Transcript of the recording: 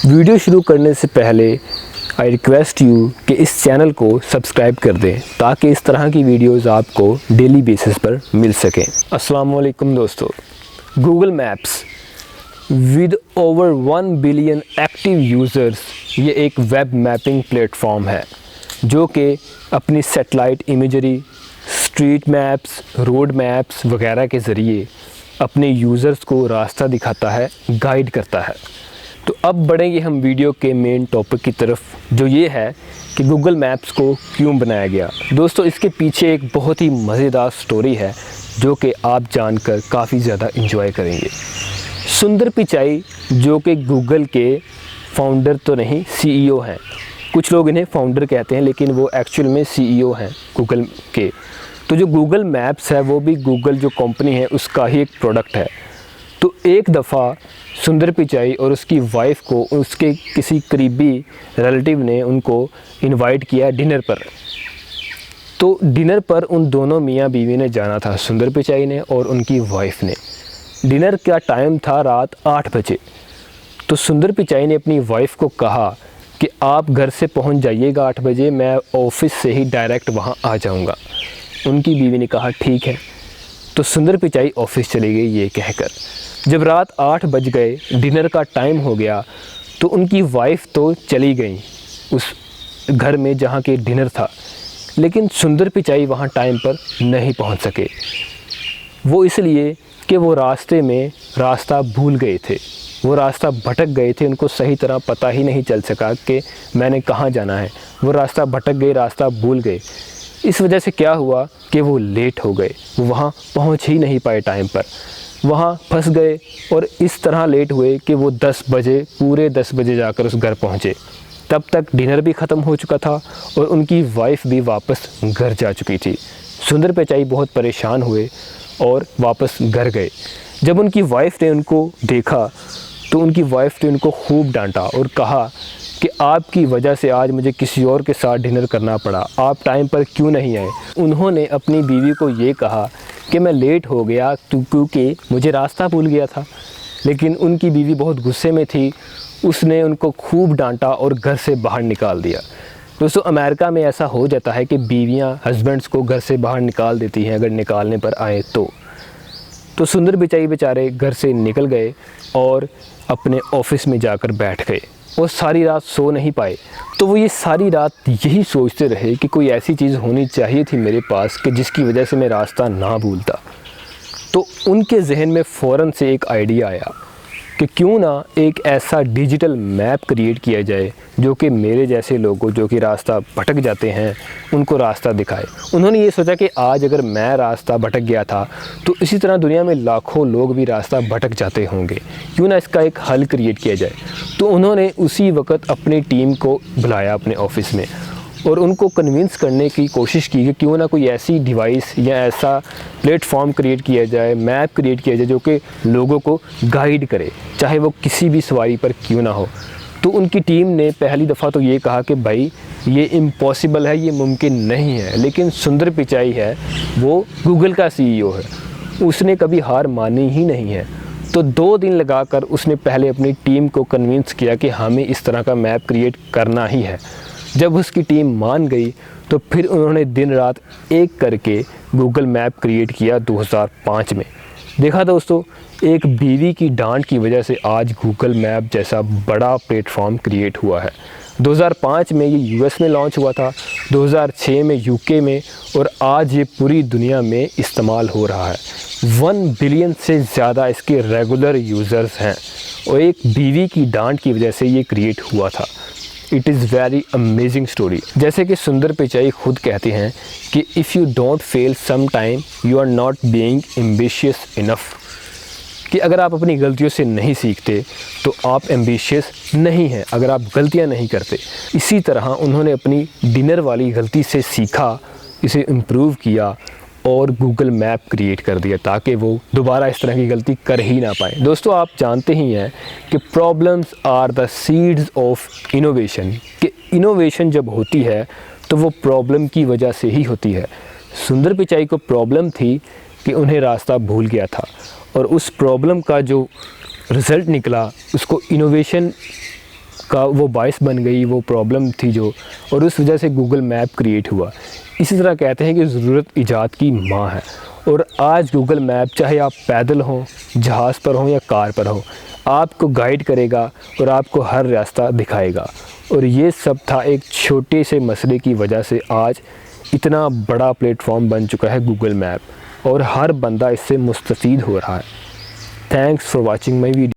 Video शुरू करने से पहले आई रिक्वेस्ट यू कि इस चैनल को सब्सक्राइब कर दें ताकि इस तरह की वीडियोस आपको डेली बेसिस पर मिल सकें। अस्सलाम वालेकुम दोस्तों, Google maps with over 1 billion active users ये एक वेब मैपिंग प्लेटफॉर्म है जो कि अपनी satellite imagery, street maps, road maps वगैरह के ज़रिए अपने यूज़र्स को रास्ता दिखाता है, गाइड करता है। तो अब बढ़ेंगे हम वीडियो के मेन टॉपिक की तरफ, जो ये है कि गूगल मैप्स को क्यों बनाया गया। दोस्तों, इसके पीछे एक बहुत ही मज़ेदार स्टोरी है जो कि आप जानकर काफ़ी ज़्यादा एंजॉय करेंगे। सुंदर पिचाई जो कि गूगल के फाउंडर तो नहीं, सीईओ हैं। कुछ लोग इन्हें फाउंडर कहते हैं लेकिन वो एक्चुअल में सीईओ हैं गूगल के। तो जो गूगल मैप्स है वो भी गूगल जो कंपनी है उसका ही एक प्रोडक्ट है। तो एक दफ़ा सुंदर पिचाई और उसकी वाइफ को उसके किसी करीबी रिलेटिव ने उनको इनवाइट किया डिनर पर। तो डिनर पर उन दोनों मियाँ बीवी ने जाना था, सुंदर पिचाई ने और उनकी वाइफ ने। डिनर का टाइम था रात 8 बजे। तो सुंदर पिचाई ने अपनी वाइफ को कहा कि आप घर से पहुंच जाइएगा 8 बजे, मैं ऑफिस से ही डायरेक्ट वहां आ जाऊंगा। उनकी बीवी ने कहा ठीक है। तो सुंदर पिचाई ऑफिस चली गई ये कहकर। जब रात 8 बज गए, डिनर का टाइम हो गया, तो उनकी वाइफ तो चली गई उस घर में जहाँ के डिनर था, लेकिन सुंदर पिचाई वहाँ टाइम पर नहीं पहुँच सके। वो इसलिए कि वो रास्ते में रास्ता भूल गए थे, वो रास्ता भटक गए थे, उनको सही तरह पता ही नहीं चल सका कि मैंने कहाँ जाना है। वो रास्ता भटक गए, रास्ता भूल गए। इस वजह से क्या हुआ कि वो लेट हो गए, वो वहाँ पहुँच ही नहीं पाए टाइम पर, वहाँ फंस गए और इस तरह लेट हुए कि वो 10 बजे, पूरे 10 बजे जाकर उस घर पहुँचे। तब तक डिनर भी ख़त्म हो चुका था और उनकी वाइफ भी वापस घर जा चुकी थी। सुंदर पिचाई बहुत परेशान हुए और वापस घर गए। जब उनकी वाइफ ने उनको देखा तो उनकी वाइफ ने उनको खूब डांटा और कहा कि आपकी वजह से आज मुझे किसी और के साथ डिनर करना पड़ा, आप टाइम पर क्यों नहीं आए। उन्होंने अपनी बीवी को ये कहा कि मैं लेट हो गया क्योंकि मुझे रास्ता भूल गया था। लेकिन उनकी बीवी बहुत गुस्से में थी, उसने उनको खूब डांटा और घर से बाहर निकाल दिया। दोस्तों, अमेरिका में ऐसा हो जाता है कि बीवियां हस्बैंड्स को घर से बाहर निकाल देती हैं अगर निकालने पर आए तो सुंदर पिचाई बेचारे घर से निकल गए और अपने ऑफिस में जाकर बैठ गए और सारी रात सो नहीं पाए। तो वो ये सारी रात यही सोचते रहे कि कोई ऐसी चीज़ होनी चाहिए थी मेरे पास कि जिसकी वजह से मैं रास्ता ना भूलता। तो उनके जहन में फ़ौरन से एक आइडिया आया कि क्यों ना एक ऐसा डिजिटल मैप क्रिएट किया जाए जो कि मेरे जैसे लोगों जो कि रास्ता भटक जाते हैं उनको रास्ता दिखाए। उन्होंने ये सोचा कि आज अगर मैं रास्ता भटक गया था तो इसी तरह दुनिया में लाखों लोग भी रास्ता भटक जाते होंगे, क्यों ना इसका एक हल क्रिएट किया जाए। तो उन्होंने उसी वक्त अपनी टीम को बुलाया अपने ऑफिस में और उनको कन्विंस करने की कोशिश की कि क्यों ना कोई ऐसी डिवाइस या ऐसा प्लेटफॉर्म क्रिएट किया जाए, मैप क्रिएट किया जाए जो कि लोगों को गाइड करे, चाहे वो किसी भी सवारी पर क्यों ना हो। तो उनकी टीम ने पहली दफ़ा तो ये कहा कि भाई ये इम्पॉसिबल है, ये मुमकिन नहीं है। लेकिन सुंदर पिचाई है, वो गूगल का सीईओ है, उसने कभी हार मानी ही नहीं है। तो 2 दिन लगाकर उसने पहले अपनी टीम को कन्विंस किया कि हमें इस तरह का मैप क्रिएट करना ही है। जब उसकी टीम मान गई तो फिर उन्होंने दिन रात एक करके गूगल मैप क्रिएट किया 2005 में। देखा दोस्तों, एक बीवी की डांट की वजह से आज गूगल मैप जैसा बड़ा प्लेटफॉर्म क्रिएट हुआ है। 2005 में ये यूएस में लॉन्च हुआ था, 2006 में यूके में, और आज ये पूरी दुनिया में इस्तेमाल हो रहा है। 1 बिलियन से ज़्यादा इसके रेगुलर यूज़र्स हैं और एक बीवी की डांट की वजह से ये क्रिएट हुआ था। It is very amazing story. जैसे कि सुंदर पिचाई खुद कहते हैं कि if you don't fail some time you are not being ambitious enough, कि अगर आप अपनी गलतियों से नहीं सीखते तो आप एम्बिशियस नहीं हैं, अगर आप गलतियां नहीं करते। इसी तरह उन्होंने अपनी डिनर वाली गलती से सीखा, इसे इम्प्रूव किया और गूगल मैप क्रिएट कर दिया ताकि वो दोबारा इस तरह की गलती कर ही ना पाए। दोस्तों, आप जानते ही हैं कि problems are the seeds of innovation, कि इनोवेशन जब होती है तो वो प्रॉब्लम की वजह से ही होती है। सुंदर पिचाई को प्रॉब्लम थी कि उन्हें रास्ता भूल गया था और उस प्रॉब्लम का जो रिज़ल्ट निकला उसको इनोवेशन का वो बायस बन गई, वो प्रॉब्लम थी जो, और उस वजह से गूगल मैप क्रिएट हुआ। इसी तरह कहते हैं कि ज़रूरत ईजाद की माँ है। और आज गूगल मैप चाहे आप पैदल हों, जहाज़ पर हों या कार पर हों, आपको गाइड करेगा और आपको हर रास्ता दिखाएगा। और ये सब था एक छोटे से मसले की वजह से आज इतना बड़ा प्लेटफॉर्म बन चुका है गूगल मैप, और हर बंदा इससे मुस्तफ़ीद हो रहा है। Thanks for watching my video.